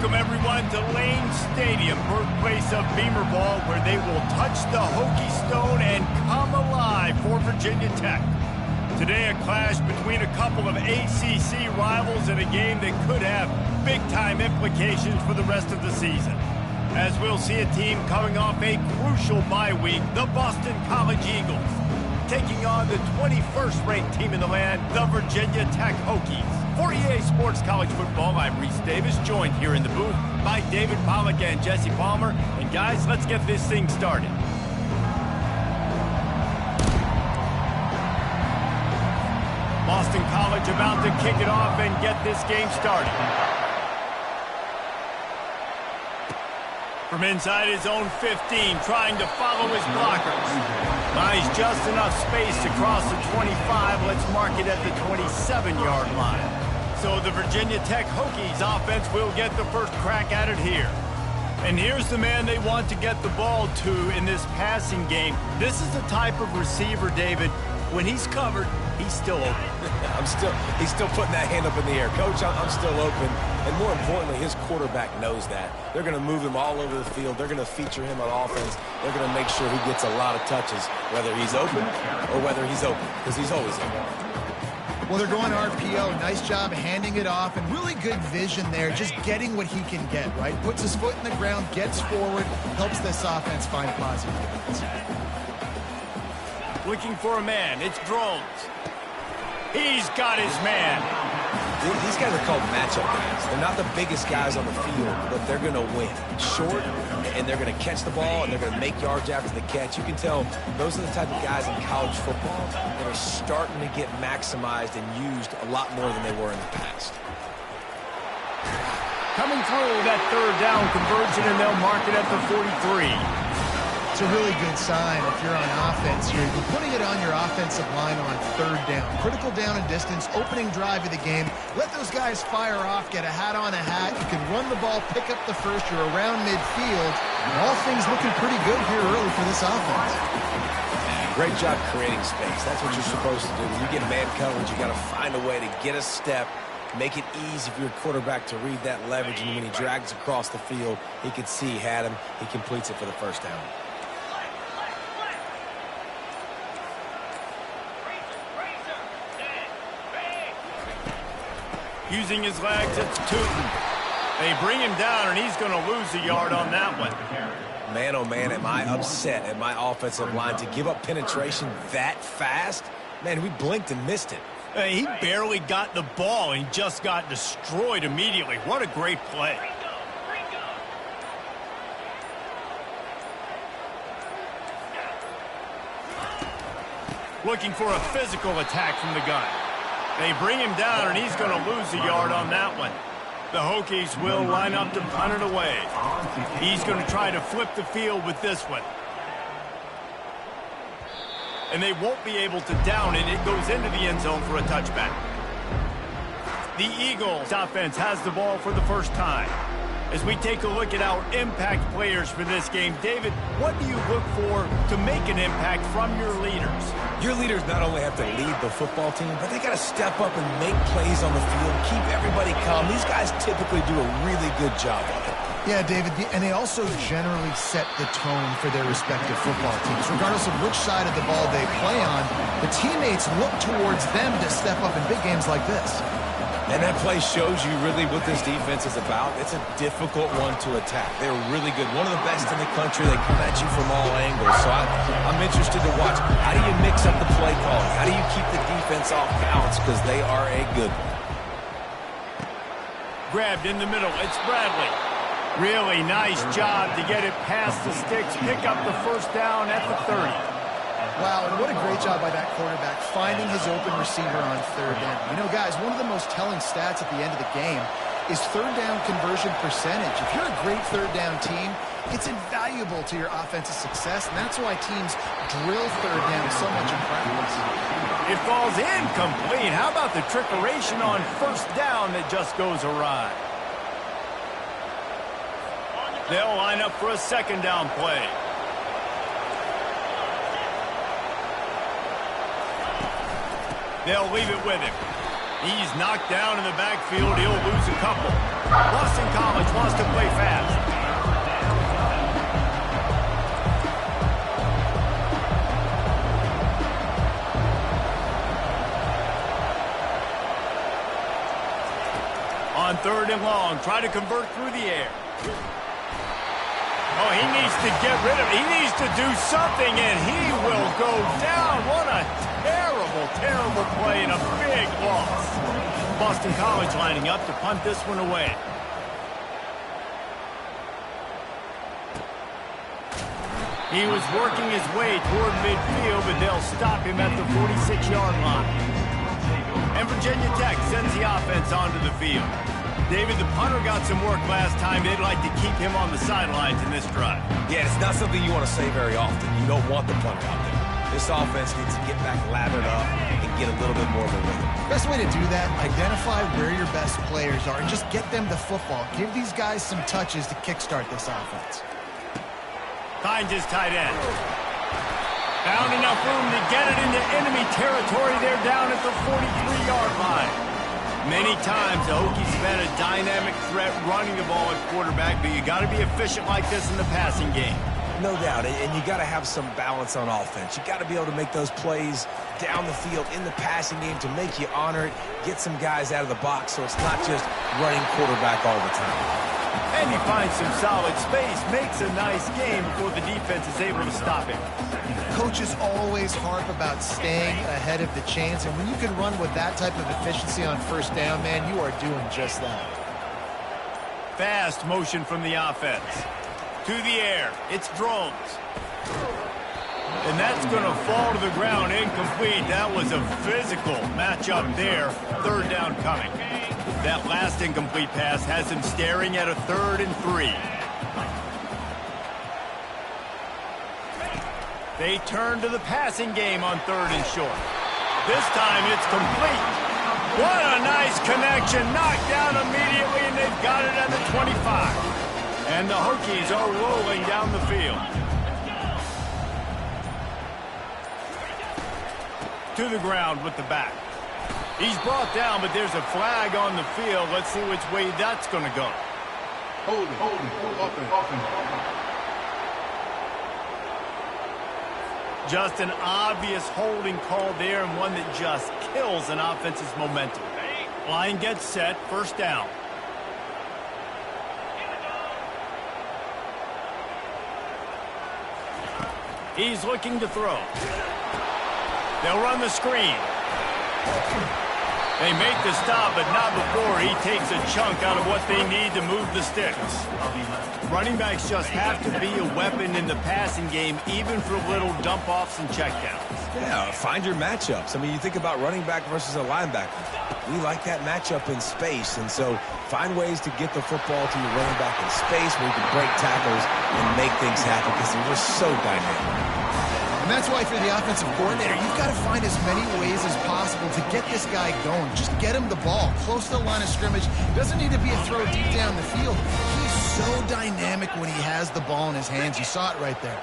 Welcome, everyone, to Lane Stadium, birthplace of Beamer Ball, where they will touch the Hokie Stone and come alive for Virginia Tech. Today, a clash between a couple of ACC rivals in a game that could have big-time implications for the rest of the season. As we'll see a team coming off a crucial bye week, the Boston College Eagles, taking on the 21st ranked team in the land, the Virginia Tech Hokies. For EA Sports College Football, I'm Reese Davis, joined here in the booth by David Pollack and Jesse Palmer. And guys, let's get this thing started. Boston College about to kick it off and get this game started. From inside his own 15, trying to follow his blockers. Buys just enough space to cross the 25. Let's mark it at the 27-yard line. So the Virginia Tech Hokies offense will get the first crack at it here. And here's the man they want to get the ball to in this passing game. This is the type of receiver, David, when he's covered, he's still open. He's still putting that hand up in the air. Coach, I'm still open. And more importantly, his quarterback knows that. They're going to move him all over the field. They're going to feature him on offense. They're going to make sure he gets a lot of touches, whether he's open or whether he's open, because he's always open. Well, they're going RPO. Nice job handing it off, and really good vision there, just getting what he can get, right? Puts his foot in the ground, gets forward, helps this offense find positive points. Looking for a man. It's Drones. He's got his man. These guys are called matchup guys. They're not the biggest guys on the field, but they're going to win. Short, and they're going to catch the ball, and they're going to make yards after the catch. You can tell those are the type of guys in college football that are starting to get maximized and used a lot more than they were in the past. Coming through that third down conversion, and they'll mark it at the 43. It's a really good sign if you're on offense here. You're putting it on your offensive line on third down. Critical down and distance, opening drive of the game. Let those guys fire off, get a hat on a hat. You can run the ball, pick up the first. You're around midfield. And all things looking pretty good here early for this offense. Great job creating space. That's what you're supposed to do. When you get man coverage, you got to find a way to get a step, make it easy for your quarterback to read that leverage. And when he drags across the field, he can see he had him. He completes it for the first down. Using his legs, it's Tootin. They bring him down, and he's going to lose a yard on that one. Man, oh man, am I upset at my offensive line to give up penetration that fast? Man, we blinked and missed it. He barely got the ball, and he just got destroyed immediately. What a great play. Looking for a physical attack from the gun. They bring him down, and he's going to lose a yard on that one. The Hokies will line up to punt it away. He's going to try to flip the field with this one. And they won't be able to down it. It goes into the end zone for a touchback. The Eagles offense has the ball for the first time. As we take a look at our impact players for this game, David, what do you look for to make an impact from your leaders? Your leaders not only have to lead the football team, but they got to step up and make plays on the field, keep everybody calm. These guys typically do a really good job of it. Yeah, David, and they also generally set the tone for their respective football teams. Regardless of which side of the ball they play on, the teammates look towards them to step up in big games like this. And that play shows you really what this defense is about. It's a difficult one to attack. They're really good. One of the best in the country. They come at you from all angles. So I'm interested to watch. How do you mix up the play calling? How do you keep the defense off balance? Because they are a good one. Grabbed in the middle. It's Bradley. Really nice job to get it past the sticks. Pick up the first down at the 30. Wow, and what a great job by that quarterback, finding his open receiver on third down. You know, guys, one of the most telling stats at the end of the game is third down conversion percentage. If you're a great third down team, it's invaluable to your offensive success, and that's why teams drill third down so much in practice. It falls incomplete. How about the trickeration on first down that just goes awry? They'll line up for a second down play. They'll leave it with him. He's knocked down in the backfield. He'll lose a couple. Boston College wants to play fast. On 3rd and long, try to convert through the air. Oh, he needs to get rid of it. He needs to do something, and he will go down. What a terrible, terrible play and a big loss. Boston College lining up to punt this one away. He was working his way toward midfield, but they'll stop him at the 46-yard line. And Virginia Tech sends the offense onto the field. David, the punter got some work last time. They'd like to keep him on the sidelines in this drive. Yeah, it's not something you want to say very often. You don't want the punter out there. This offense needs to get back lathered up and get a little bit more of a rhythm. Best way to do that, identify where your best players are and just get them the football. Give these guys some touches to kickstart this offense. Finds his tight end. Found enough room to get it into enemy territory. They're down at the 43-yard line. Many times the Hokies have had a dynamic threat running the ball at quarterback, but you got to be efficient like this in the passing game. No doubt, and you got to have some balance on offense. You got to be able to make those plays down the field in the passing game to make you honor it, get some guys out of the box so it's not just running quarterback all the time. And he finds some solid space, makes a nice game before the defense is able to stop him. Coaches always harp about staying ahead of the chains, and when you can run with that type of efficiency on 1st down, man, you are doing just that. Fast motion from the offense. To the air. It's Drones. And that's going to fall to the ground incomplete. That was a physical matchup there. 3rd down coming. That last incomplete pass has him staring at a 3rd and 3. They turn to the passing game on 3rd and short. This time it's complete. What a nice connection. Knocked down immediately, and they've got it at the 25. And the Hokies are rolling down the field. To the ground with the back. He's brought down, but there's a flag on the field. Let's see which way that's going to go. Holding, offense. Just an obvious holding call there, and one that just kills an offense's momentum. Line gets set, 1st down. He's looking to throw. They'll run the screen. They make the stop, but not before he takes a chunk out of what they need to move the sticks. Running backs just have to be a weapon in the passing game, even for little dump-offs and checkdowns. Yeah, find your matchups. I mean, you think about running back versus a linebacker. We like that matchup in space, and so find ways to get the football to your running back in space where you can break tackles and make things happen because they're just so dynamic. And that's why for the offensive coordinator, you've got to find as many ways as possible to get this guy going. Just get him the ball close to the line of scrimmage. Doesn't need to be a throw deep down the field. He's so dynamic when he has the ball in his hands. You saw it right there.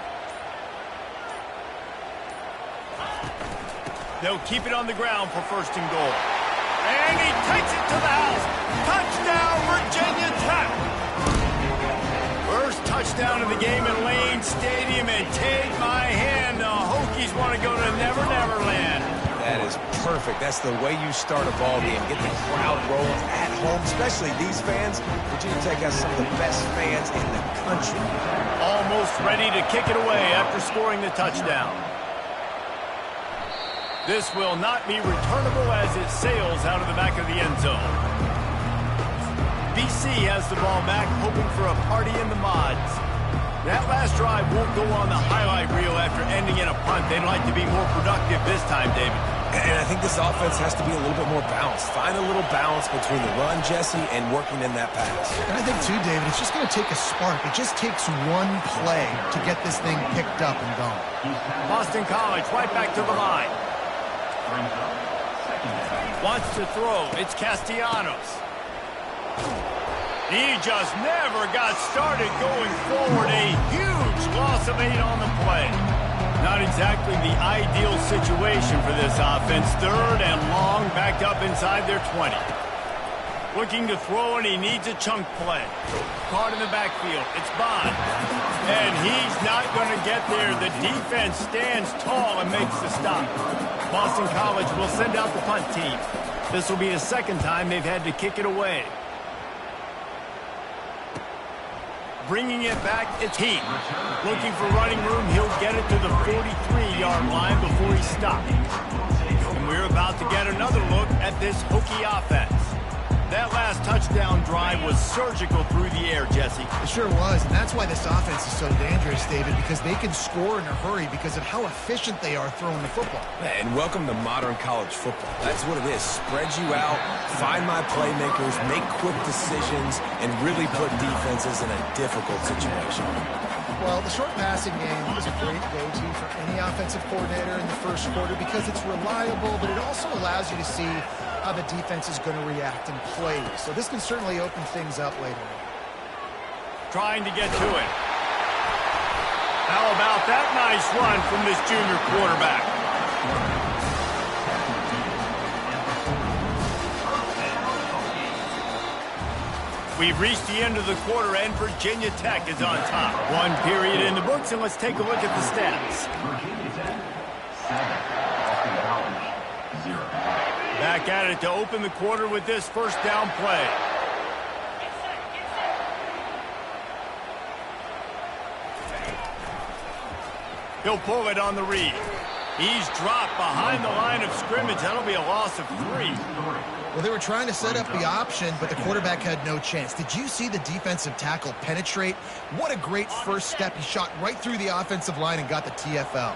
They'll keep it on the ground for 1st and goal. And he takes it to the house. Touchdown, Virginia Tech. First touchdown of the game in Lane Stadium, and take my hand, the Hokies want to go to Never Never Land. That is perfect. That's the way you start a ball game. Get the crowd rolling at home, especially these fans. Virginia Tech has some of the best fans in the country. Almost ready to kick it away after scoring the touchdown. This will not be returnable as it sails out of the back of the end zone. BC has the ball back, hoping for a party in the mods. That last drive won't go on the highlight reel after ending in a punt. They'd like to be more productive this time, David. And I think this offense has to be a little bit more balanced. Find a little balance between the run, Jesse, and working in that pass. And I think, too, David, it's just going to take a spark. It just takes one play to get this thing picked up and going. Boston College right back to the line. Wants to throw. It's Castellanos. He just never got started going forward. A huge loss of 8 on the play. Not exactly the ideal situation for this offense. Third and long, backed up inside their 20. Looking to throw, and he needs a chunk play. Caught in the backfield. It's Bond. And he's not going to get there. The defense stands tall and makes the stop. Boston College will send out the punt team. This will be the second time they've had to kick it away. Bringing it back, it's Heat. Looking for running room, he'll get it to the 43-yard line before he stops. And we're about to get another look at this Hokie offense. That last touchdown drive was surgical through the air, Jesse. It sure was, and that's why this offense is so dangerous, David, because they can score in a hurry because of how efficient they are throwing the football. And welcome to modern college football. That's what it is. Spread you out, find my playmakers, make quick decisions, and really put defenses in a difficult situation. Well, the short passing game is a great go-to for any offensive coordinator in the first quarter because it's reliable, but it also allows you to see how the defense is going to react and play. So this can certainly open things up later. Trying to get to it. How about that nice run from this junior quarterback? We've reached the end of the quarter, and Virginia Tech is on top. One period in the books, and let's take a look at the stats. Back at it to open the quarter with this first down play. He'll pull it on the read. He's dropped behind the line of scrimmage. That'll be a loss of 3. Well, they were trying to set up the option, but the quarterback had no chance. Did you see the defensive tackle penetrate? What a great first step. He shot right through the offensive line and got the TFL.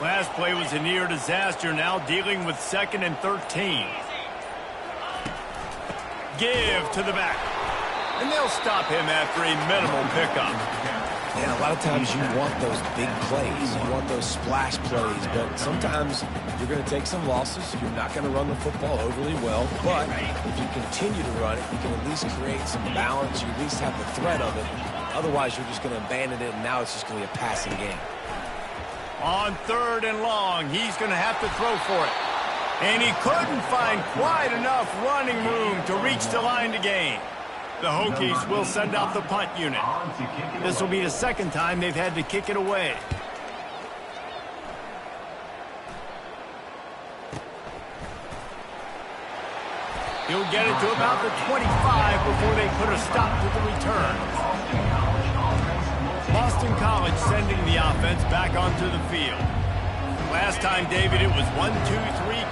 Last play was a near disaster. Now dealing with 2nd and 13. Give to the back. And they'll stop him after a minimal pickup. And a lot of times you want those big plays. You want those splash plays. But sometimes you're going to take some losses. You're not going to run the football overly well. But if you continue to run it, you can at least create some balance. You at least have the threat of it. Otherwise, you're just going to abandon it, and now it's just going to be a passing game. On 3rd and long, he's going to have to throw for it. And he couldn't find quite enough running room to reach the line to gain. The Hokies will send out the punt unit. This will be the second time they've had to kick it away. He'll get it to about the 25 before they put a stop to the return. Boston College sending the offense back onto the field. Last time, David, it was 1-2-3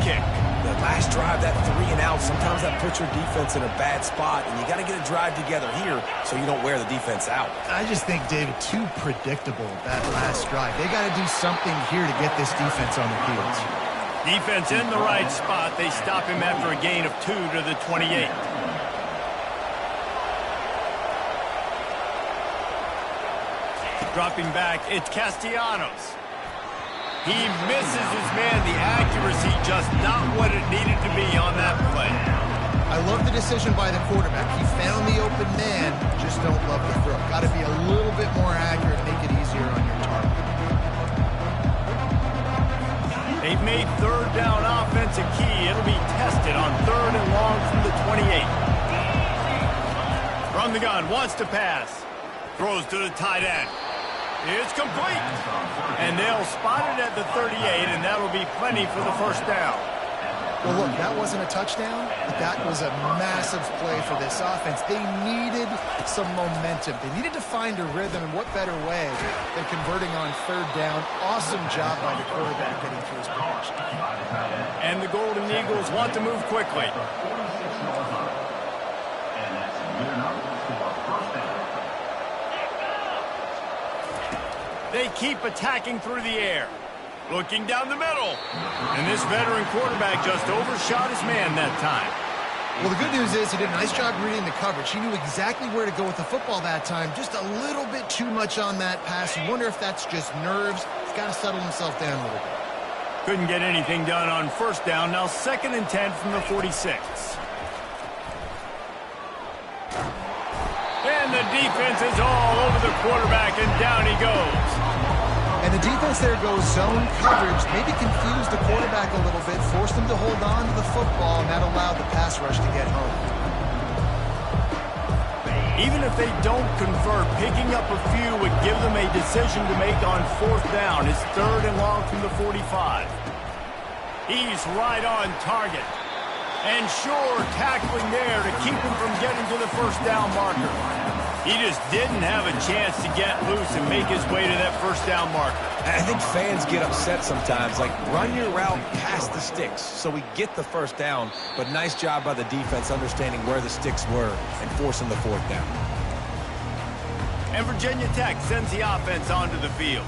kick. The last drive, that 3 and out, sometimes that puts your defense in a bad spot, and you got to get a drive together here so you don't wear the defense out. I just think, David, too predictable, that last drive. They got to do something here to get this defense on the field. Defense in the right spot. They stop him after a gain of 2 to the 28. Dropping back, it's Castellanos. He misses his man. The accuracy just not what it needed to be on that play. I love the decision by the quarterback. He found the open man, just don't love the throw. Got to be a little bit more accurate, make it easier on your target. They've made 3rd down offense a key. It'll be tested on 3rd and long from the 28. From the gun, wants to pass. Throws to the tight end. It's complete. And they'll spot it at the 38, and that'll be plenty for the first down. Well, look, that wasn't a touchdown, but that was a massive play for this offense. They needed some momentum. They needed to find a rhythm, and what better way than converting on 3rd down. Awesome job by the quarterback getting to his position. And the Golden Eagles want to move quickly. They keep attacking through the air. Looking down the middle. And this veteran quarterback just overshot his man that time. Well, the good news is he did a nice job reading the coverage. He knew exactly where to go with the football that time. Just a little bit too much on that pass. You wonder if that's just nerves. He's got to settle himself down a little bit. Couldn't get anything done on 1st down. Now 2nd and 10 from the 46. And the defense is all over the quarterback, and down he goes. And And the defense there goes zone coverage, maybe confuse the quarterback a little bit, force them to hold on to the football, and that allowed the pass rush to get home. Even if they don't convert, picking up a few would give them a decision to make on 4th down. It's 3rd and long from the 45. He's right on target. And sure, tackling there to keep him from getting to the 1st down marker. He just didn't have a chance to get loose and make his way to that 1st down marker. I think fans get upset sometimes, like run your route past the sticks so we get the 1st down, but nice job by the defense understanding where the sticks were and forcing the 4th down. And Virginia Tech sends the offense onto the field.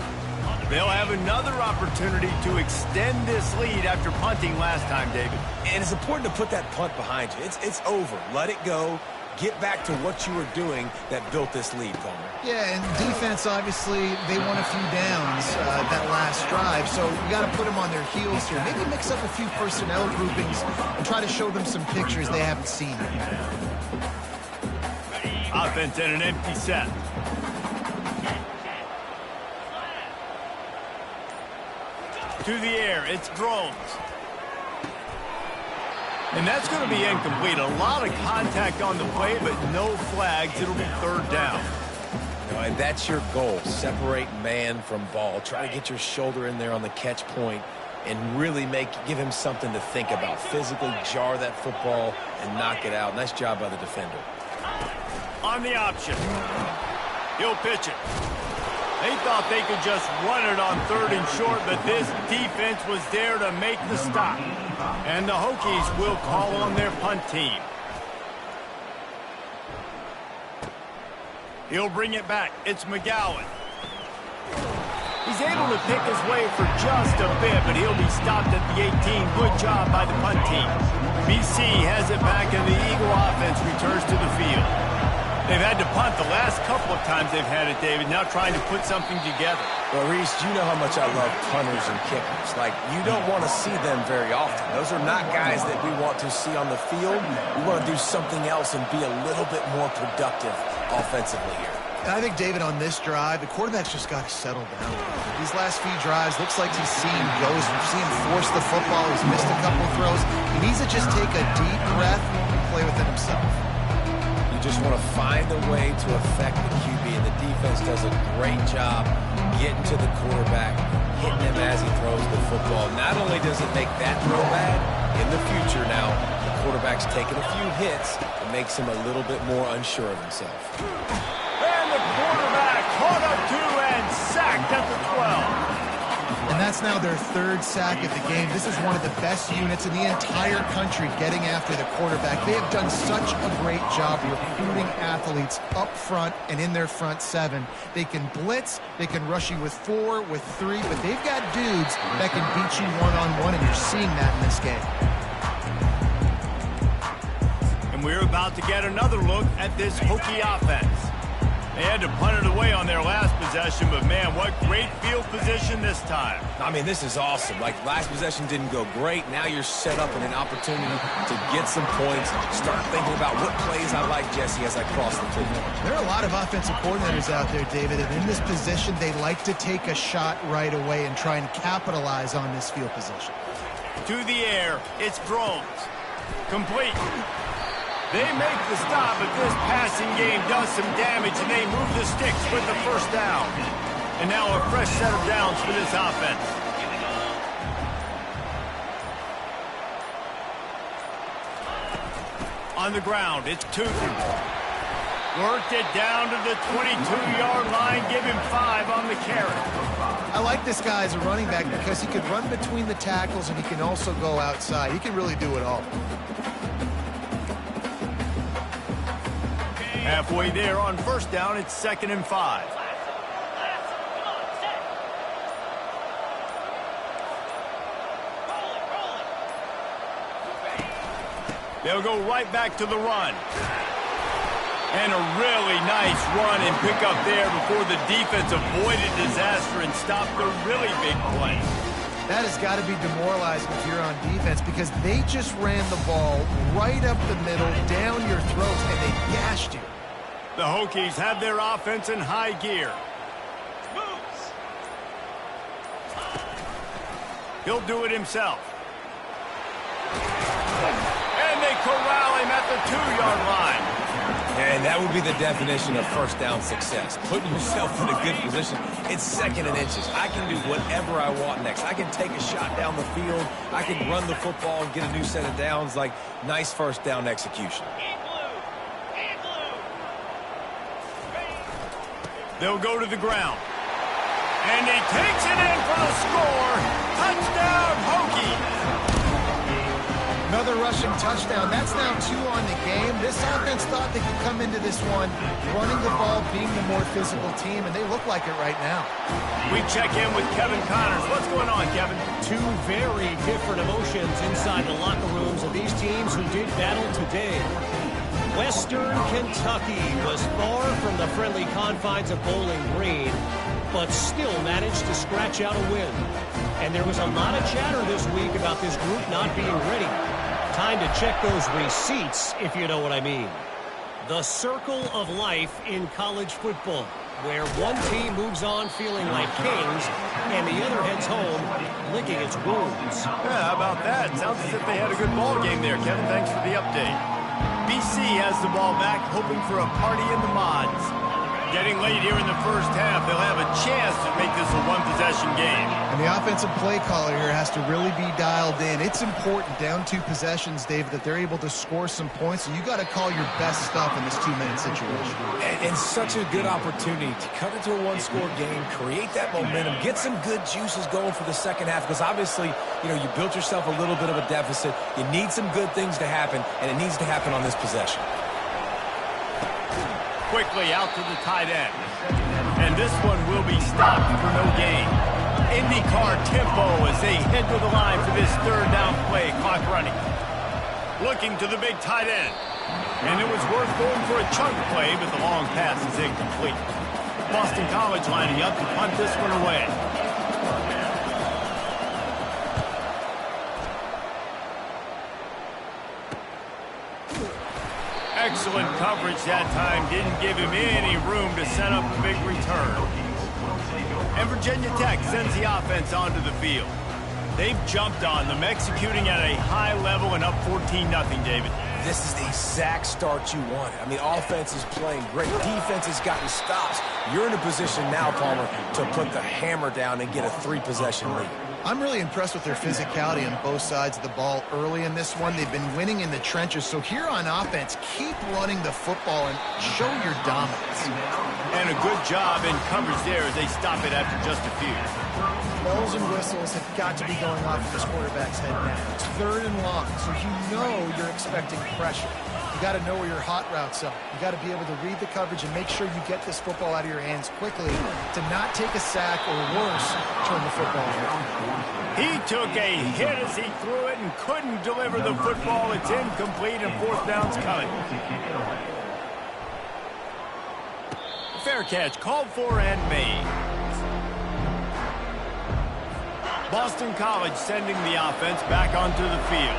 They'll have another opportunity to extend this lead after punting last time, David. And it's important to put that punt behind you. It's over. Let it go. Get back to what you were doing that built this lead, Palmer. Yeah, and defense, obviously, they won a few downs that last drive, so you got to put them on their heels here. Maybe mix up a few personnel groupings and try to show them some pictures they haven't seen. Offense in an empty set. To the air, it's drones. And that's going to be incomplete. A lot of contact on the play, but no flags. It'll be 3rd down. And that's your goal. Separate man from ball. Try to get your shoulder in there on the catch point and really give him something to think about. Physically jar that football and knock it out. Nice job by the defender. On the option. He'll pitch it. They thought they could just run it on 3rd and short, but this defense was there to make the stop. And the Hokies will call on their punt team. He'll bring it back. It's McGowan. He's able to pick his way for just a bit, but he'll be stopped at the 18. Good job by the punt team. BC has it back, and the Eagle offense returns to the field. They've had to punt the last couple of times they've had it, David, now trying to put something together. Well, Reese, you know how much I love punters and kickers. Like, you don't want to see them very often. Those are not guys that we want to see on the field. We want to do something else and be a little bit more productive offensively here. I think, David, on this drive, the quarterback's just got to settle down. These last few drives, looks like he's seen ghosts. We've seen him force the football. He's missed a couple throws. He needs to just take a deep breath and play within himself. Just want to find a way to affect the QB, and the defense does a great job getting to the quarterback, hitting him as he throws the football. Not only does it make that throw bad, in the future now, the quarterback's taking a few hits. It makes him a little bit more unsure of himself. And the quarterback caught up to and sacked at the 12. And that's now their 3rd sack of the game. This is one of the best units in the entire country getting after the quarterback. They have done such a great job recruiting athletes up front and in their front 7. They can blitz, they can rush you with 4, with 3, but they've got dudes that can beat you one-on-one, and you're seeing that in this game. And we're about to get another look at this Hokie offense. They had to punt it away on their last possession, but man, what great field position this time. I mean, this is awesome. Like, last possession didn't go great. Now you're set up in an opportunity to get some points. Start thinking about what plays I like, Jesse, as I cross the field. There are a lot of offensive coordinators out there, David, and in this position, they like to take a shot right away and try and capitalize on this field position. To the air, it's drones. Complete. They make the stop, but this passing game does some damage, and they move the sticks with the 1st down. And now a fresh set of downs for this offense. On the ground, it's Tootin. Worked it down to the 22-yard line, give him 5 on the carry. I like this guy as a running back because he can run between the tackles and he can also go outside. He can really do it all. Halfway there on 1st down, it's 2nd and 5. They'll go right back to the run. And a really nice run and pick up there before the defense avoided disaster and stopped the really big play. That has got to be demoralizing if you're on defense because they just ran the ball right up the middle, down your throats, and they gashed you. The Hokies have their offense in high gear. He'll do it himself. And they corral him at the 2-yard line. And that would be the definition of first down success. Putting yourself in a good position. It's 2nd and inches. I can do whatever I want next. I can take a shot down the field. I can run the football and get a new set of downs. Like, nice first down execution. They'll go to the ground. And he takes it in for the score. Touchdown, Hokie. Another rushing touchdown. That's now 2 on the game. This offense thought they could come into this one running the ball, being the more physical team, and they look like it right now. We check in with Kevin Connors. What's going on, Kevin? 2 very different emotions inside the locker rooms of these teams who did battle today. Western Kentucky was far from the friendly confines of Bowling Green, but still managed to scratch out a win. And there was a lot of chatter this week about this group not being ready. Time to check those receipts, if you know what I mean. The circle of life in college football, where one team moves on feeling like kings and the other heads home licking its wounds. Yeah, how about that? Sounds as if they had a good ball game there, Kevin. Thanks for the update. BC has the ball back, hoping for a party in the mods. Getting late here in the first half, they'll have a chance to make this a one-possession game. And the offensive play caller here has to really be dialed in. It's important, down 2 possessions, David, that they're able to score some points. So you got to call your best stuff in this 2-minute situation. And such a good opportunity to cut into a 1-score game, create that momentum, get some good juices going for the second half. Because obviously, you know, you built yourself a little bit of a deficit. You need some good things to happen, and it needs to happen on this possession. Quickly out to the tight end. And this one will be stopped for no gain. IndyCar tempo as they head to the line for this 3rd down play. Clock running. Looking to the big tight end. And it was worth going for a chunk play, but the long pass is incomplete. Boston College lining up to punt this one away. Excellent coverage that time. Didn't give him any room to set up a big return. And Virginia Tech sends the offense onto the field. They've jumped on them, executing at a high level and up 14-0, David. This is the exact start you wanted. I mean, offense is playing great. Defense has gotten stops. You're in a position now, Palmer, to put the hammer down and get a 3-possession lead. I'm really impressed with their physicality on both sides of the ball early in this one. They've been winning in the trenches. So here on offense, keep running the football and show your dominance. And a good job in coverage there as they stop it after just a few. Bells and whistles have got to be going off in this quarterback's head now. It's 3rd and long, so you know you're expecting pressure. You got to know where your hot routes are. You got to be able to read the coverage and make sure you get this football out of your hands quickly to not take a sack or worse, turn the football over. He took a hit as he threw it and couldn't deliver the football. It's incomplete and 4th down's coming. Fair catch called for and made. Boston College sending the offense back onto the field.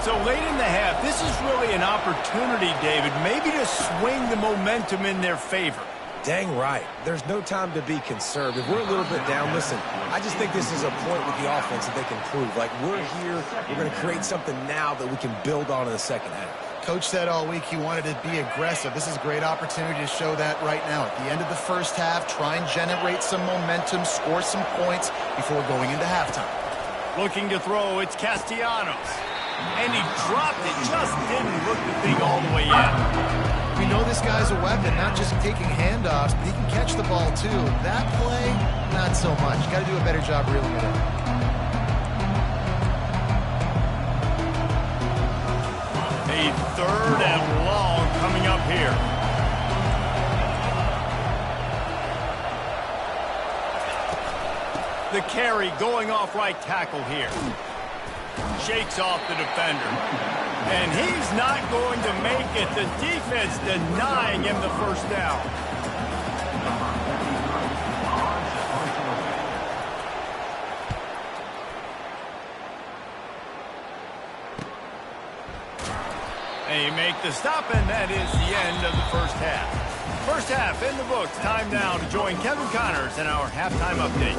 So late in the half, this is really an opportunity, David, maybe to swing the momentum in their favor. Dang right. There's no time to be conservative. We're a little bit down. Listen, I just think this is a point with the offense that they can prove. Like, we're here, we're going to create something now that we can build on in the second half. Coach said all week he wanted to be aggressive. This is a great opportunity to show that right now. At the end of the first half, try and generate some momentum, score some points before going into halftime. Looking to throw, it's Castellanos. And he dropped it, just didn't look the thing all the way in. We know this guy's a weapon, not just taking handoffs, but he can catch the ball too. That play, not so much. Got to do a better job reeling it in. A 3rd and long coming up here. The carry going off right tackle here. Shakes off the defender. And he's not going to make it. The defense denying him the first down. They make the stop, and that is the end of the first half. First half in the books. Time now to join Kevin Connors in our halftime update.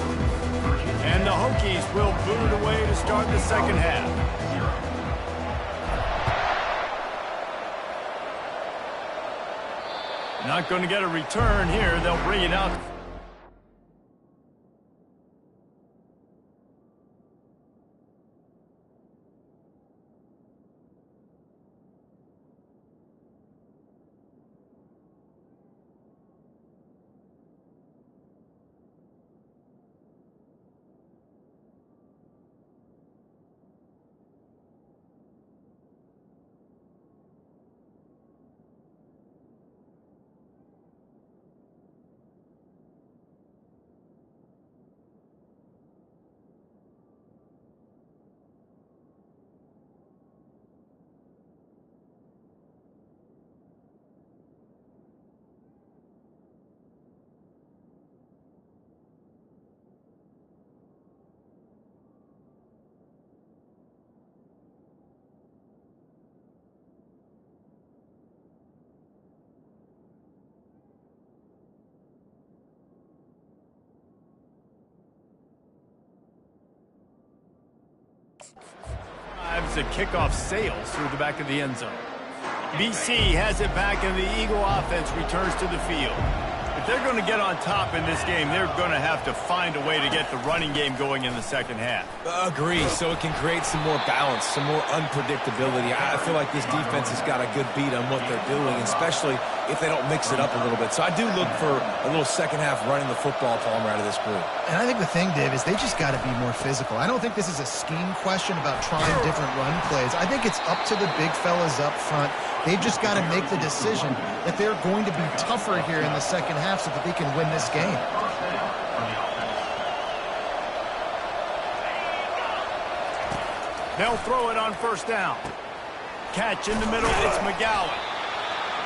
And the Hokies will boot it away to start the second half. Not going to get a return here. They'll bring it out. The kickoff sails through the back of the end zone. BC has it back, and the Eagle offense returns to the field. If they're going to get on top in this game, they're going to have to find a way to get the running game going in the second half. Agree, so it can create some more balance, some more unpredictability. I feel like this defense has got a good beat on what they're doing, especially if they don't mix it up a little bit. So I do look for a little second half running the football, Palmer, out of this group. And I think the thing, Dave, is they just got to be more physical. I don't think this is a scheme question about trying different run plays. I think it's up to the big fellas up front. They've just got to make the decision that they're going to be tougher here in the second half so that they can win this game. They'll throw it on first down. Catch in the middle, it's McGowan.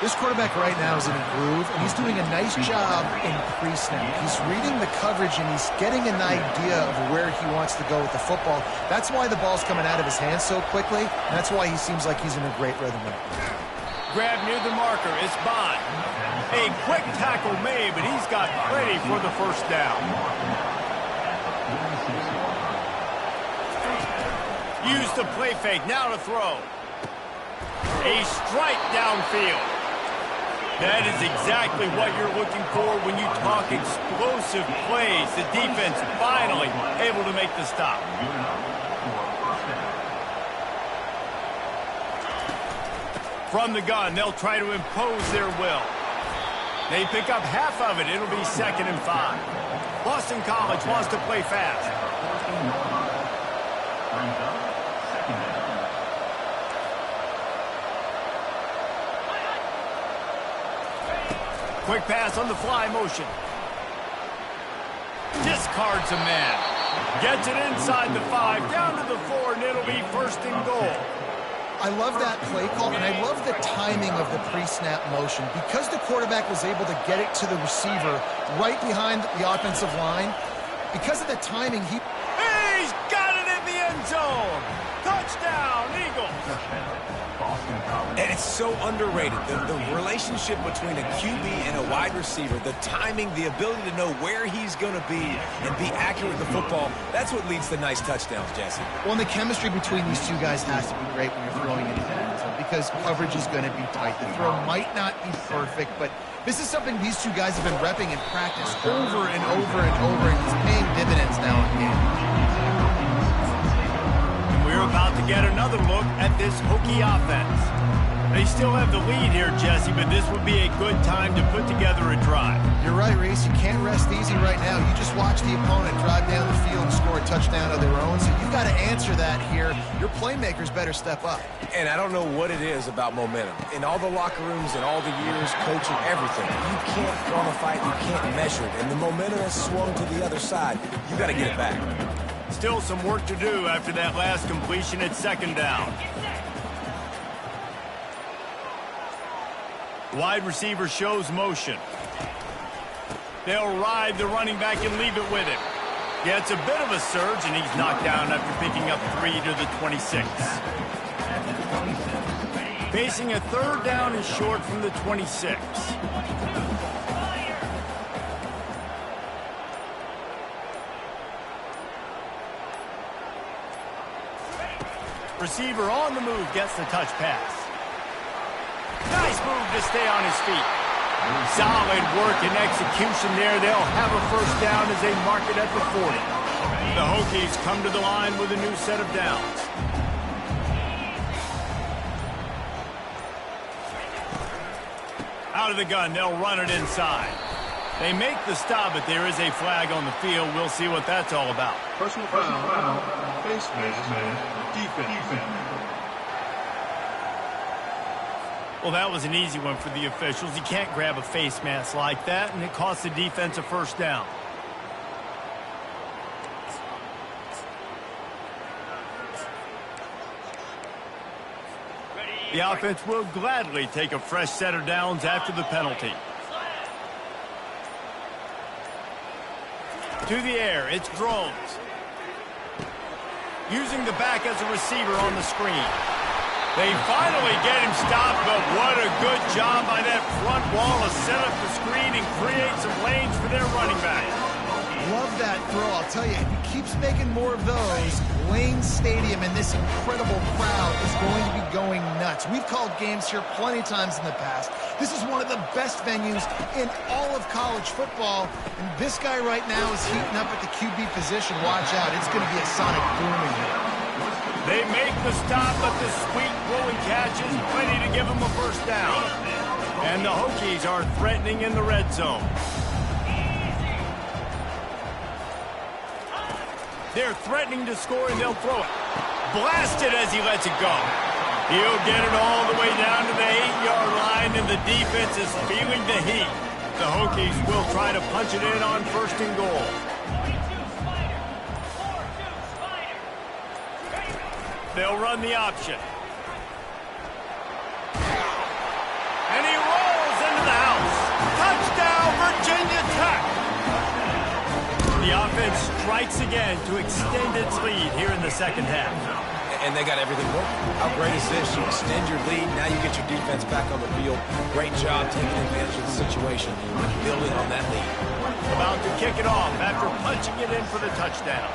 This quarterback right now is in a groove, and he's doing a nice job in pre-snap. He's reading the coverage, and he's getting an idea of where he wants to go with the football. That's why the ball's coming out of his hands so quickly, and that's why he seems like he's in a great rhythm. Grab near the marker, it's Bond. A quick tackle made, but he's got plenty for the first down. Use the play fake, now to throw. A strike downfield. That is exactly what you're looking for when you talk explosive plays. The defense finally able to make the stop. From the gun, they'll try to impose their will. They pick up half of it. It'll be 2nd and 5. Boston College wants to play fast. Quick pass on the fly motion. Discards a man. Gets it inside the 5, down to the 4, and it'll be 1st and goal. I love that play call, and I love the timing of the pre-snap motion. Because the quarterback was able to get it to the receiver right behind the offensive line, because of the timing, he's got it in the end zone. Touchdown, Eagles. And it's so underrated. The relationship between a QB and a wide receiver, the timing, the ability to know where he's going to be and be accurate with the football, that's what leads to nice touchdowns, Jesse. Well, and the chemistry between these two guys has to be great when you're throwing into the end zone because coverage is going to be tight. The throw might not be perfect, but this is something these two guys have been repping in practice over and over and over, and it's paying dividends now in game. We're about to get another look at this Hokie offense. They still have the lead here, Jesse, but this would be a good time to put together a drive. You're right, Reese. You can't rest easy right now. You just watch the opponent drive down the field and score a touchdown of their own, so you've got to answer that here. Your playmakers better step up. And I don't know what it is about momentum. In all the locker rooms and all the years coaching everything, you can't quantify it, you can't measure it, and the momentum has swung to the other side. You got to get it back. Still some work to do after that last completion at 2nd down. Wide receiver shows motion. They'll ride the running back and leave it with him. Yeah, it's a bit of a surge, and he's knocked down after picking up 3 to the 26. Facing a 3rd down and short from the 26. receiver on the move gets the touch pass. Nice move to stay on his feet. Solid work and execution there. They'll have a first down as they mark it at the 40. The Hokies come to the line with a new set of downs. Out of the gun, they'll run it inside. They make the stop, but there is a flag on the field. We'll see what that's all about. Personal foul, face mask, defense. Well, that was an easy one for the officials. You can't grab a face mask like that, and it costs the defense a first down. The offense will gladly take a fresh set of downs after the penalty. To the air, it's Drones. Using the back as a receiver on the screen. They finally get him stopped, but what a good job by that front wall to set up the screen and create some lanes for their running back. Love that throw. I'll tell you, if he keeps making more of those, Wayne Stadium and this incredible crowd is going to be going nuts. We've called games here plenty of times in the past. This is one of the best venues in all of college football, and this guy right now is heating up at the QB position. Watch out. It's going to be a sonic boom in here. They make the stop, but the sweet rolling catch is plenty to give them a first down. And the Hokies are threatening in the red zone. They're threatening to score, and they'll throw it. Blasted as he lets it go. He'll get it all the way down to the 8-yard line, and the defense is feeling the heat. The Hokies will try to punch it in on first and goal. They'll run the option. And he rolls into the house. Touchdown, Virginia Tech! The offense strikes again to extend its lead here in the second half. And they got everything working. How great is this? You extend your lead, now you get your defense back on the field. Great job taking advantage of the situation and building on that lead. About to kick it off after punching it in for the touchdown.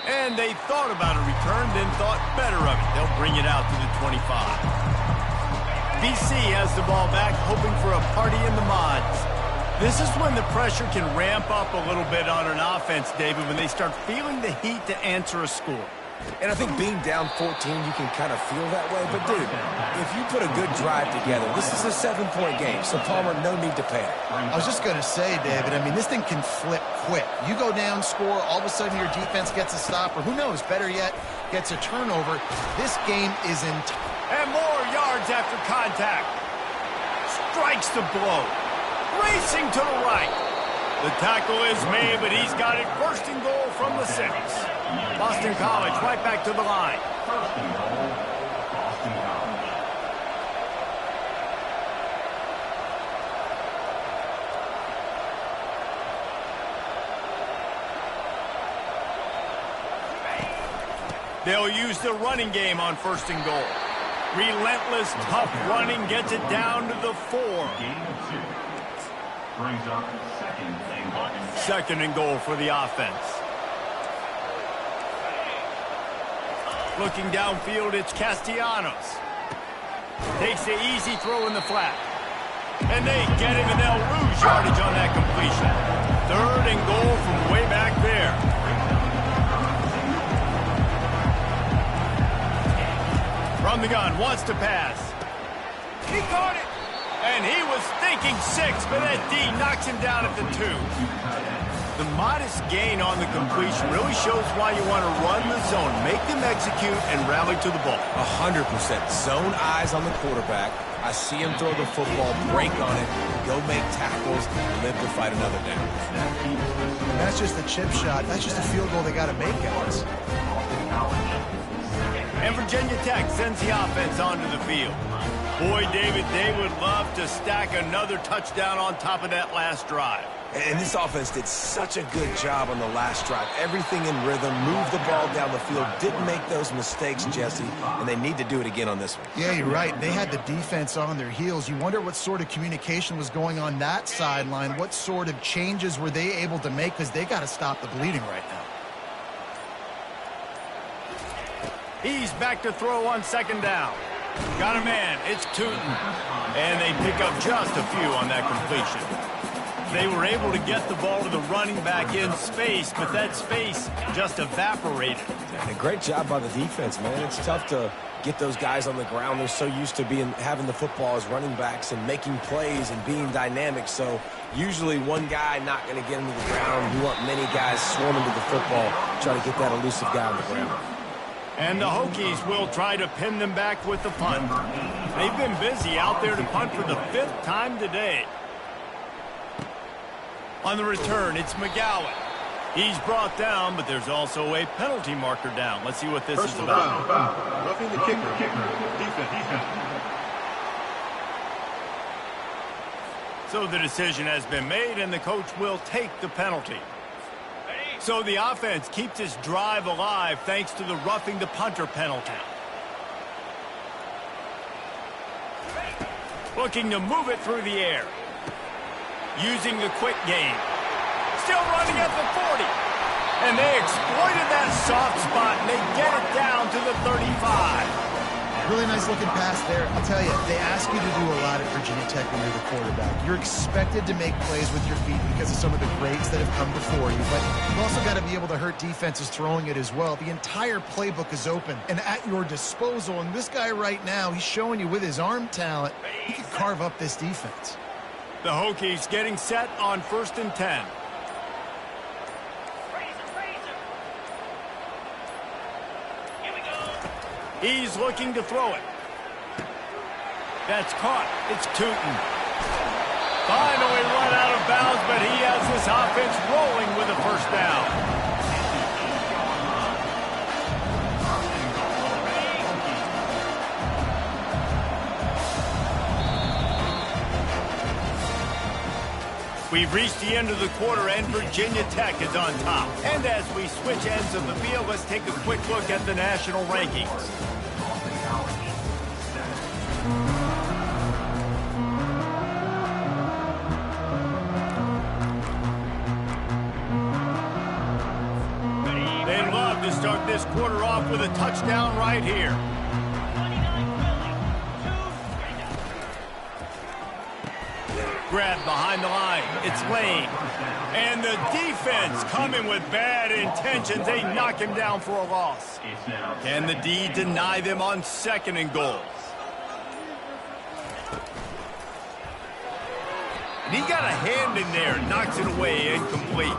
And they thought about a return, then thought better of it. They'll bring it out to the 25. BC has the ball back, hoping for a party in the mods. This is when the pressure can ramp up a little bit on an offense, David, when they start feeling the heat to answer a score. And I think being down 14, you can kind of feel that way. But, dude, if you put a good drive together, this is a 7-point game, so, Palmer, no need to panic. I was just going to say, David, I mean, this thing can flip quick. You go down, score, all of a sudden your defense gets a stop, or who knows, better yet, gets a turnover. This game is in... And more yards after contact. Strikes the blow. Racing to the right. The tackle is made, but he's got it first and goal from the 6. Boston College right back to the line. They'll use the running game on first and goal. Relentless, tough running gets it down to the 4. Brings up second and goal for the offense. Looking downfield, it's Castellanos. Takes the easy throw in the flat. And they get him, and they'll lose yardage on that completion. Third and goal from way back there. From the gun, wants to pass. He caught it. And he was thinking 6, but that D knocks him down at the 2. The modest gain on the completion really shows why you want to run the zone, make them execute, and rally to the ball. 100%. Zone eyes on the quarterback. I see him throw the football, break on it, go make tackles, live to fight another down. And that's just a chip shot. That's just a field goal they got to make, guys. And Virginia Tech sends the offense onto the field. Boy, David, they would love to stack another touchdown on top of that last drive. And this offense did such a good job on the last drive. Everything in rhythm, moved the ball down the field, didn't make those mistakes, Jesse, and they need to do it again on this one. Yeah, you're right. They had the defense on their heels. You wonder what sort of communication was going on that sideline. What sort of changes were they able to make, because they got to stop the bleeding right now. He's back to throw on second down. Got a man. It's Tootin. And they pick up just a few on that completion. They were able to get the ball to the running back in space, but that space just evaporated. And a great job by the defense, man. It's tough to get those guys on the ground. They're so used to having the football as running backs and making plays and being dynamic. So usually one guy not going to get him to the ground. You want many guys swarming to the football, trying to get that elusive guy on the ground. And the Hokies will try to pin them back with the punt. They've been busy out there to punt for the 5th time today. On the return, it's McGowan. He's brought down, but there's also a penalty marker down. Let's see what this is about. Foul. Roughing the kicker. Defense. So the decision has been made, and the coach will take the penalty. So the offense keeps its drive alive thanks to the roughing the punter penalty. Looking to move it through the air. Using the quick game. Still running at the 40. And they exploited that soft spot, and they get it down to the 35. Really nice looking pass there. I'll tell you, they ask you to do a lot at Virginia Tech when you're the quarterback. You're expected to make plays with your feet because of some of the greats that have come before you, but you've also got to be able to hurt defenses throwing it as well. The entire playbook is open and at your disposal, and this guy right now, he's showing you with his arm talent, he can carve up this defense. The Hokies getting set on 1st and 10. He's looking to throw it. That's caught. It's Tootin. Finally run out of bounds, but he has this offense rolling with a 1st down. We've reached the end of the quarter, and Virginia Tech is on top. And as we switch ends of the field, let's take a quick look at the national rankings. They'd love to start this quarter off with a touchdown right here. Grab behind the line. It's Lane. And the defense coming with bad intentions. They knock him down for a loss. Can the D deny them on 2nd and goal? And he got a hand in there. Knocks it away. Incomplete.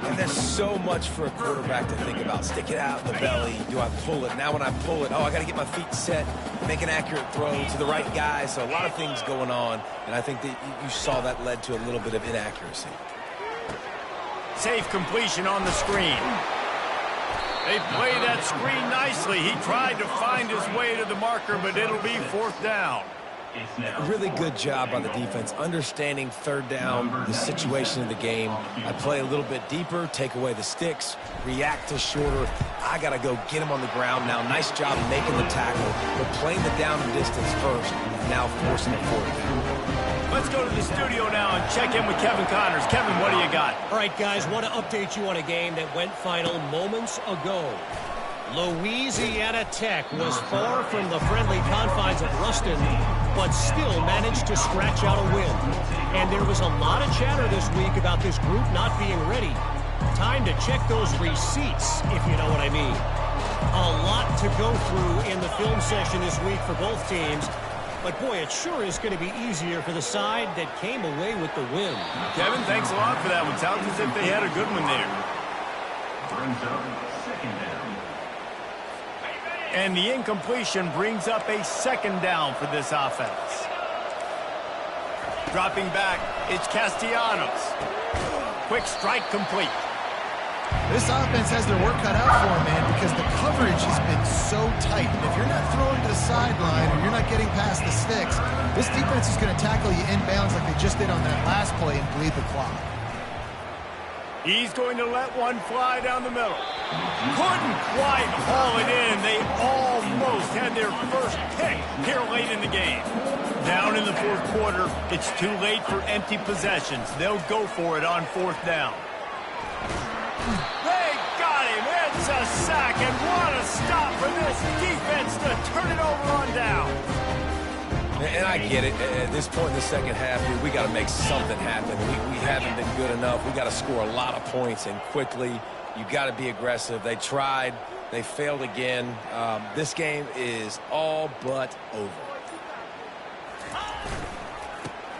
And there's so much for a quarterback to think about. Stick it out in the belly. Do I pull it? Now when I pull it, I got to get my feet set, make an accurate throw to the right guy. So a lot of things going on, and I think that you saw that led to a little bit of inaccuracy. Safe completion on the screen. They play that screen nicely. He tried to find his way to the marker, but it'll be 4th down. A really good job by the defense, understanding 3rd down, the situation of the game. I play a little bit deeper, take away the sticks, react to shorter. I got to go get him on the ground now. Nice job making the tackle, but playing the down and distance first, and now forcing it 4th down. Let's go to the studio now and check in with Kevin Connors. Kevin, what do you got? All right, guys, want to update you on a game that went final moments ago. Louisiana Tech was far from the friendly confines of Ruston, but still managed to scratch out a win. And there was a lot of chatter this week about this group not being ready. Time to check those receipts, if you know what I mean. A lot to go through in the film session this week for both teams. But, boy, it sure is going to be easier for the side that came away with the win. Kevin, thanks a lot for that one. Sounds as if they had a good one there. Brings up 2nd down. And the incompletion brings up a 2nd down for this offense. Dropping back, it's Castellanos. Quick strike complete. This offense has their work cut out for them, man, because the coverage has been so tight. And if you're not throwing to the sideline or you're not getting past the sticks, this defense is going to tackle you inbounds like they just did on that last play and bleed the clock. He's going to let one fly down the middle. Couldn't quite haul it in. They almost had their first pick here late in the game. Down in the 4th quarter, it's too late for empty possessions. They'll go for it on 4th down. They got him. It's a sack, and what a stop for this defense to turn it over on down. And I get it. At this point in the second half, dude, we got to make something happen. We haven't been good enough. We got to score a lot of points, and quickly. You got to be aggressive. They tried. They failed again. This game is all but over.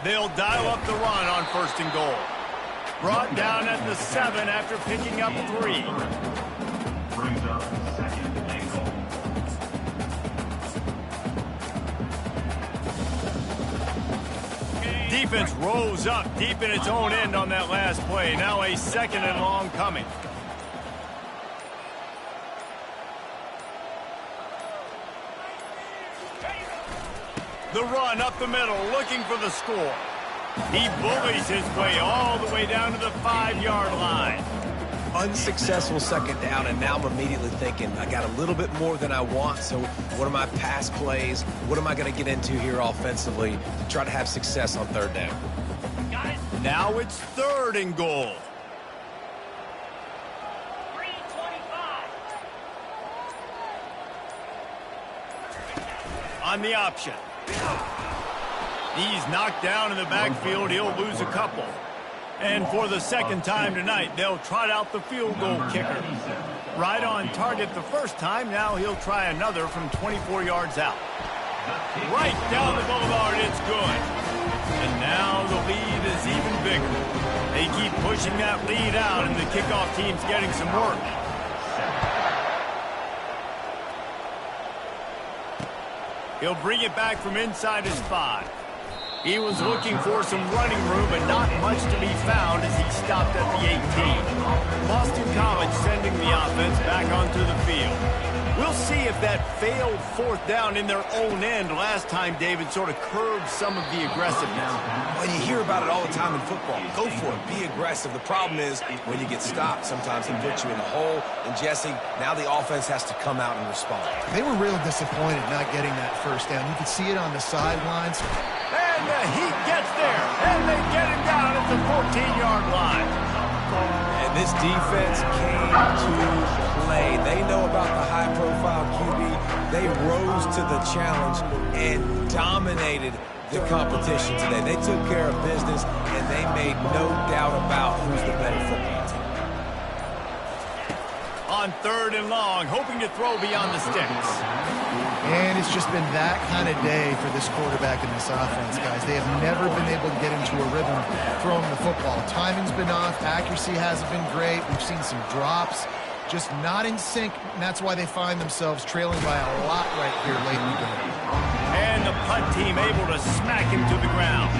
They'll dial up the run on 1st and goal. Brought down at the 7 after picking up 3. Brings up 2nd and goal. Defense rose up deep in its own end on that last play. Now a 2nd and long coming. The run up the middle, looking for the score. He bullies his way all the way down to the 5-yard line. Unsuccessful 2nd down, and now I'm immediately thinking, I got a little bit more than I want, so what are my pass plays? What am I going to get into here offensively to try to have success on 3rd down? Now it's 3rd and goal. On the option. He's knocked down in the backfield. He'll lose a couple. And for the 2nd time tonight, they'll trot out the field goal kicker. Right on target the first time. Now he'll try another from 24 yards out. Right down the boulevard, it's good. And now the lead is even bigger. They keep pushing that lead out, and the kickoff team's getting some work. He'll bring it back from inside his 5. He was looking for some running room, but not much to be found as he stopped at the 18. Boston College sending the offense back onto the field. We'll see if that failed 4th down in their own end last time, David, sort of curbed some of the aggressiveness. Well, you hear about it all the time in football. Go for it. Be aggressive. The problem is when you get stopped, sometimes it puts you in a hole. And, Jesse, now the offense has to come out and respond. They were real disappointed not getting that 1st down. You could see it on the sidelines. And the Heat gets there, and they get him down at the 14-yard line. And this defense came to play. They know about the high-profile QB. They rose to the challenge and dominated the competition today. They took care of business, and they made no doubt about who's the better football team. On 3rd and long, hoping to throw beyond the sticks. And it's just been that kind of day for this quarterback and this offense, guys. They have never been able to get into a rhythm throwing the football. Timing's been off. Accuracy hasn't been great. We've seen some drops. Just not in sync, and that's why they find themselves trailing by a lot right here late in the game. And the punt team able to smack him to the ground.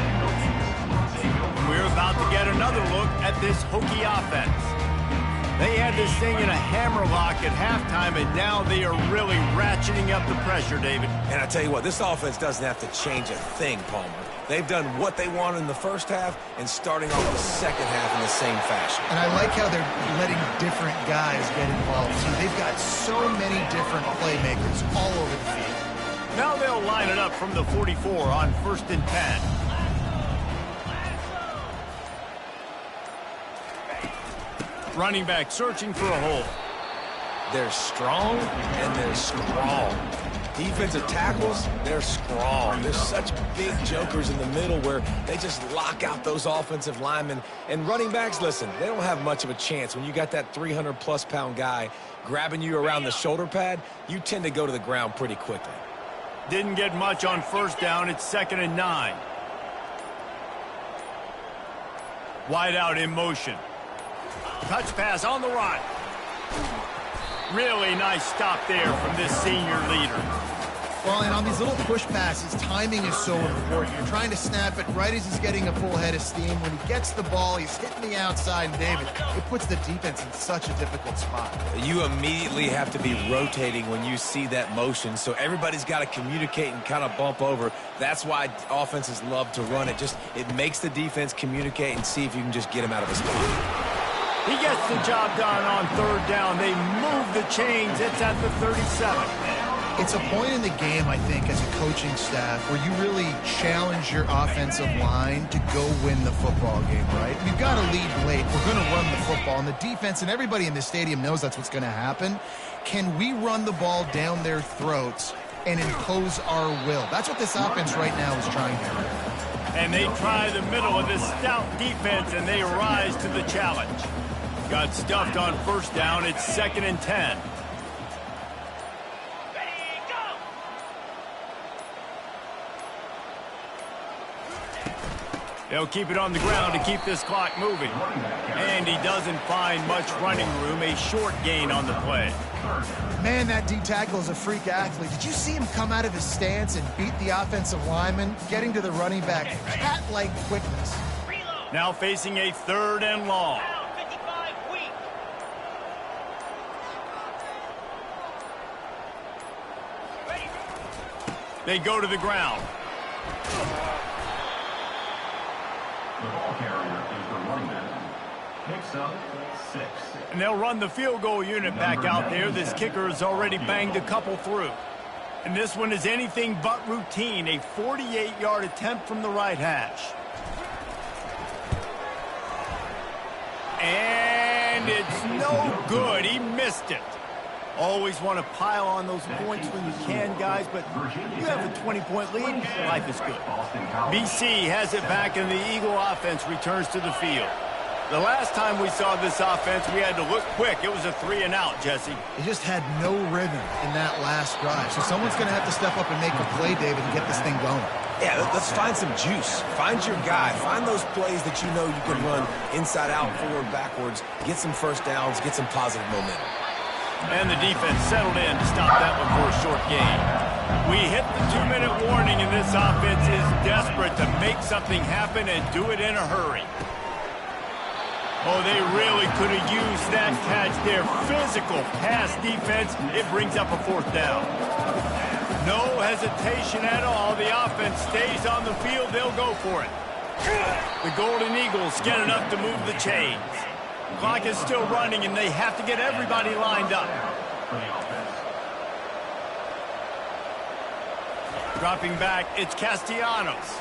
We're about to get another look at this Hokie offense. They had this thing in a hammerlock at halftime, and now they are really ratcheting up the pressure, David. And I tell you what, this offense doesn't have to change a thing, Palmer. They've done what they wanted in the 1st half and starting off the 2nd half in the same fashion. And I like how they're letting different guys get involved, too. They've got so many different playmakers all over the field. Now they'll line it up from the 44 on 1st and 10. Running back searching for a hole. They're strong and they're strong. Defensive tackles, they're strong. There's such big jokers in the middle where they just lock out those offensive linemen. And running backs, listen, they don't have much of a chance. When you got that 300-plus pound guy grabbing you around the shoulder pad, you tend to go to the ground pretty quickly. Didn't get much on 1st down. It's 2nd and 9. Wide out in motion. Touch pass on the run. Really nice stop there from this senior leader. Well, and on these little push passes, timing is so important. You're trying to snap it right as he's getting a full head of steam. When he gets the ball, he's hitting the outside, and David, it puts the defense in such a difficult spot. You immediately have to be rotating when you see that motion, so everybody's got to communicate and kind of bump over. That's why offenses love to run it. It makes the defense communicate and see if you can just get him out of his spot. He gets the job done on 3rd down. They move the chains. It's at the 37. It's a point in the game, I think, as a coaching staff where you really challenge your offensive line to go win the football game, right? We've got to lead late. We're going to run the football. And the defense and everybody in the stadium knows that's what's going to happen. Can we run the ball down their throats and impose our will? That's what this offense right now is trying to do. And they try the middle of this stout defense, and they rise to the challenge. Got stuffed on first down. It's 2nd and 10. They'll keep it on the ground to keep this clock moving. And he doesn't find much running room. A short gain on the play. Man, that D-tackle is a freak athlete. Did you see him come out of his stance and beat the offensive lineman, getting to the running back? Cat-like quickness. Now facing a 3rd and long. They go to the ground. The ball carrier is the running back. Picks up 6. And they'll run the field goal unit back out there. This kicker has already banged a couple through. And this one is anything but routine. A 48-yard attempt from the right hash. And it's no good. He missed it. Always want to pile on those points when you can, guys, but you have a 20-point lead, life is good. BC has it back, and the Eagle offense returns to the field. The last time we saw this offense, we had to look quick. It was a 3-and-out, Jesse. They just had no rhythm in that last drive. So someone's going to have to step up and make a play, David, and get this thing going. Yeah, let's find some juice. Find your guy. Find those plays that you know you can run inside out, forward, backwards, get some first downs, get some positive momentum. And the defense settled in to stop that one for a short gain. We hit the 2-minute warning, and this offense is desperate to make something happen and do it in a hurry. Oh, they really could have used that catch there. Physical pass defense. It brings up a 4th down. No hesitation at all. The offense stays on the field. They'll go for it. The Golden Eagles get enough to move the chains. Clock is still running, and they have to get everybody lined up. Dropping back, it's Castellanos.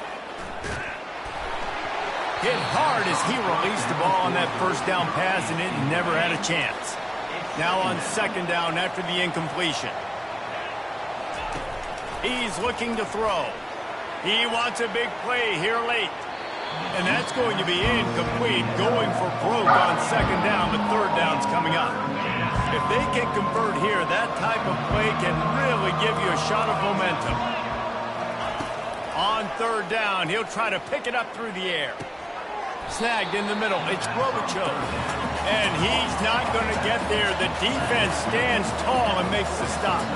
Hit hard as he released the ball on that first down pass, and it never had a chance. Now on 2nd down after the incompletion. He's looking to throw. He wants a big play here late. And that's going to be incomplete, going for broke on 2nd down, but 3rd down's coming up. If they can convert here, that type of play can really give you a shot of momentum. On 3rd down, he'll try to pick it up through the air. Snagged in the middle, it's Grobichuk. And he's not going to get there. The defense stands tall and makes the stop.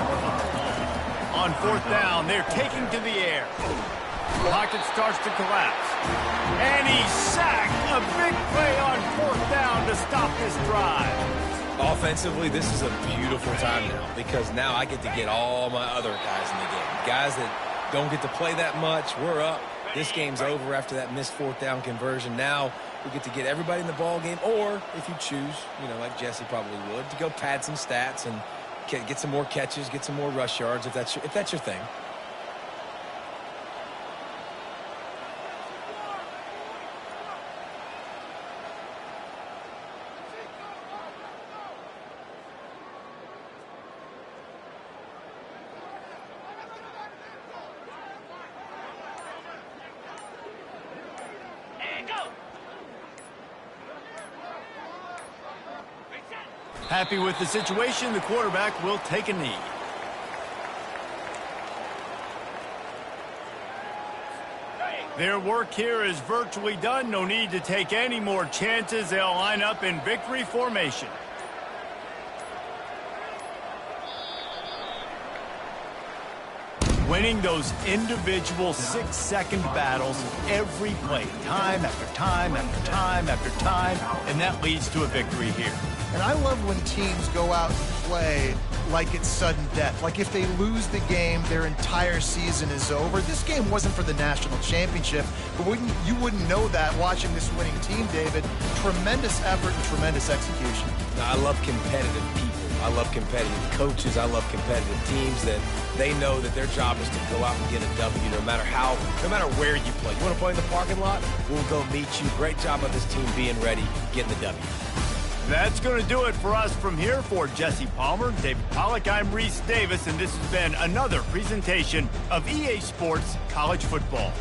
On 4th down, they're taking to the air. Pocket starts to collapse. And he's sacked. A big play on 4th down to stop this drive. Offensively, this is a beautiful time now because now I get to get all my other guys in the game. Guys that don't get to play that much. We're up. This game's over after that missed 4th down conversion. Now we get to get everybody in the ball game, or if you choose, you know, like Jesse probably would, to go pad some stats and get some more catches, get some more rush yards if that's your thing. Happy with the situation, the quarterback will take a knee. Their work here is virtually done. No need to take any more chances. They'll line up in victory formation. Winning those individual 6-second battles every play, time after time after time after time, and that leads to a victory here. And I love when teams go out and play like it's sudden death. Like if they lose the game, their entire season is over. This game wasn't for the national championship, but you wouldn't know that watching this winning team, David. Tremendous effort and tremendous execution. I love competitive people. I love competitive coaches. I love competitive teams that they know that their job is to go out and get a W no matter where you play. You want to play in the parking lot? We'll go meet you. Great job by this team being ready, getting the W. That's going to do it for us from here. For Jesse Palmer, David Pollack, I'm Reese Davis, and this has been another presentation of EA Sports College Football.